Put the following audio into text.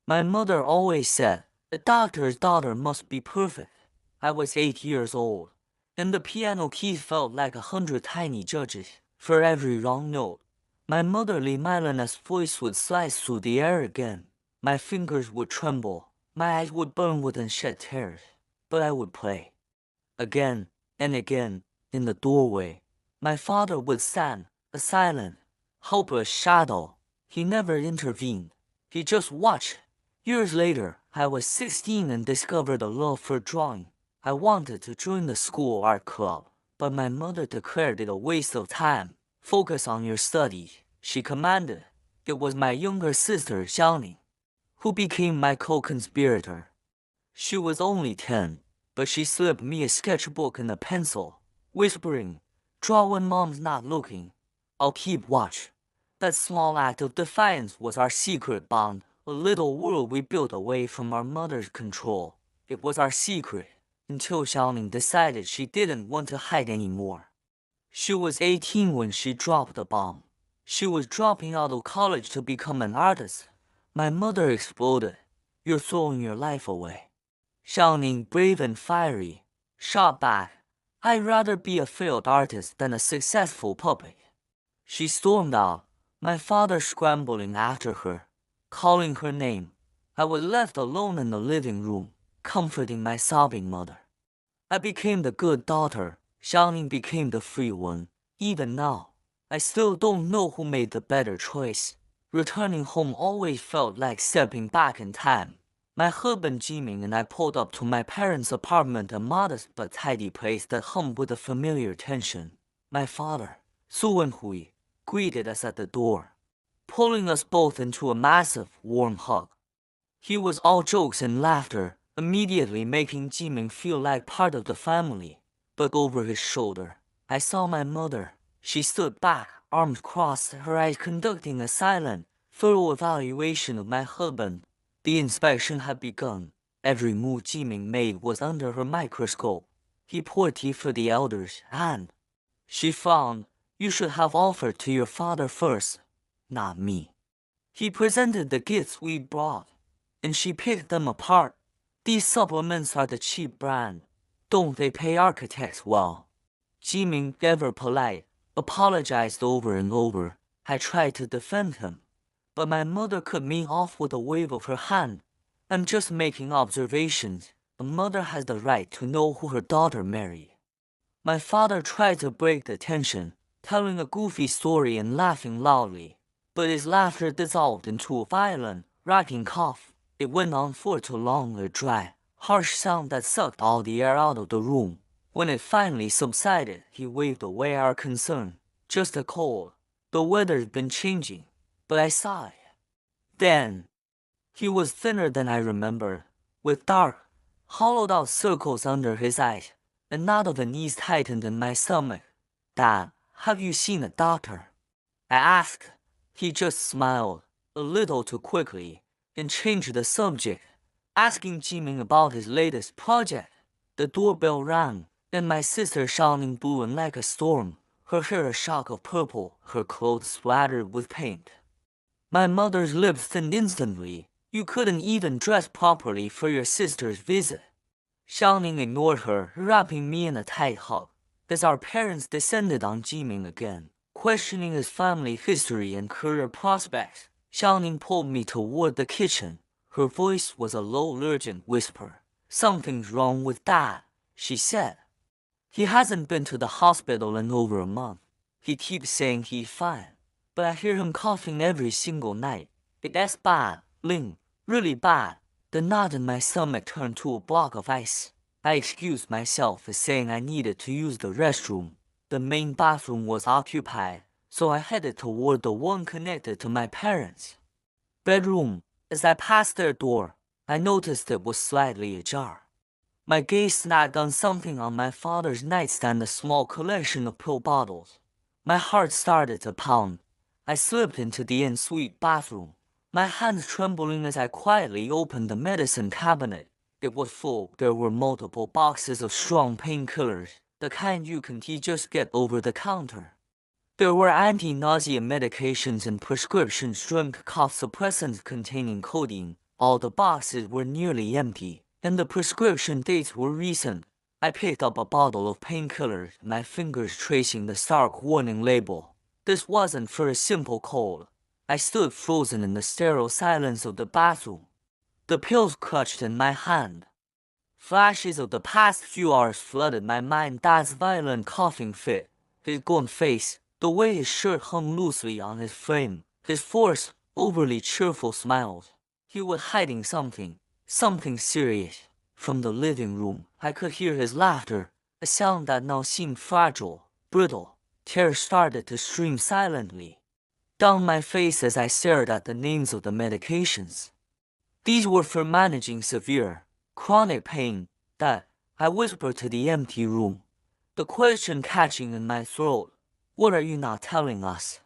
My mother always said, a doctor's daughter must be perfect. I was 8 years old, and the piano keys felt like 100 tiny judges for every wrong note. My motherly melodious voice would slice through the air again. My fingers would tremble, my eyes would burn wouldn't shed tears, but I would play. Again and again, in the doorway, my father would stand, a silent, hopeless shadow. He never intervened. He just watched. Years later, I was 16 and discovered a love for drawing. I wanted to join the school art club, but my mother declared it a waste of time. Focus on your studies, she commanded. It was my younger sister, Xiaoling, who became my co-conspirator. She was only 10, but she slipped me a sketchbook and a pencil, whispering, "Draw when mom's not looking. I'll keep watch." That small act of defiance was our secret bond, a little world we built away from our mother's control. It was our secret, until Xiaoling decided she didn't want to hide anymore. She was 18 when she dropped the bomb. She was dropping out of college to become an artist. My mother exploded. "You're throwing your life away." Xiaoling, brave and fiery, shot back, "I'd rather be a failed artist than a successful puppet." She stormed out, my father scrambling after her, calling her name. I was left alone in the living room, comforting my sobbing mother. I became the good daughter, Xiaoling became the free one. Even now, I still don't know who made the better choice. Returning home always felt like stepping back in time. My husband Jiming and I pulled up to my parents' apartment, a modest but tidy place that hummed with a familiar tension. My father, Su and Hui, greeted us at the door, pulling us both into a massive, warm hug. He was all jokes and laughter, immediately making Jiming feel like part of the family. But over his shoulder, I saw my mother. She stood back, arms crossed, her eyes conducting a silent, thorough evaluation of my husband. The inspection had begun. Every move Jiming made was under her microscope. He poured tea for the elders, and she frowned. "You should have offered to your father first, not me." He presented the gifts we brought, and she picked them apart. "These supplements are the cheap brand. Don't they pay architects well?" Jiming, ever polite, apologized over and over. I tried to defend him, but my mother cut me off with a wave of her hand. "I'm just making observations. A mother has the right to know who her daughter married." My father tried to break the tension, telling a goofy story and laughing loudly, but his laughter dissolved into a violent, racking cough. It went on for too long, a dry, harsh sound that sucked all the air out of the room. When it finally subsided, he waved away our concern. "Just a cold. The weather's been changing." But I saw it. Then, he was thinner than I remembered, with dark, hollowed-out circles under his eyes, and knot of the knees tightened in my stomach. "Dad, have you seen a doctor?" I asked. He just smiled, a little too quickly, and changed the subject, asking Jiming about his latest project. The doorbell rang, and my sister Xiaoling blew in like a storm, her hair a shock of purple, her clothes splattered with paint. My mother's lips thinned instantly. "You couldn't even dress properly for your sister's visit." Xiaoling ignored her, wrapping me in a tight hug. As our parents descended on Jiming again, questioning his family history and career prospects, Xiaoling pulled me toward the kitchen. Her voice was a low, urgent whisper. "Something's wrong with Dad," she said. "He hasn't been to the hospital in over a month. He keeps saying he's fine, but I hear him coughing every single night. That's bad, Ling, really bad." The knot in my stomach turned to a block of ice. I excused myself as saying I needed to use the restroom. The main bathroom was occupied, so I headed toward the one connected to my parents' bedroom. As I passed their door, I noticed it was slightly ajar. My gaze snagged on something on my father's nightstand, a small collection of pill bottles. My heart started to pound. I slipped into the en-suite bathroom, my hands trembling as I quietly opened the medicine cabinet. It was full. There were multiple boxes of strong painkillers, the kind you can just get over the counter. There were anti-nausea medications and prescription strength cough suppressants containing codeine, All the boxes were nearly empty, and the prescription dates were recent. I picked up a bottle of painkillers, my fingers tracing the stark warning label. This wasn't for a simple cold. I stood frozen in the sterile silence of the bathroom, the pills clutched in my hand. Flashes of the past few hours flooded my mind. Dad's violent coughing fit, his gaunt face, the way his shirt hung loosely on his frame, his forced, overly cheerful smiles. He was hiding something serious. From the living room, I could hear his laughter, a sound that now seemed fragile, brittle. Tears started to stream silently down my face as I stared at the names of the medications. These were for managing severe, chronic pain. That, I whispered to the empty room, the question catching in my throat. What are you not telling us?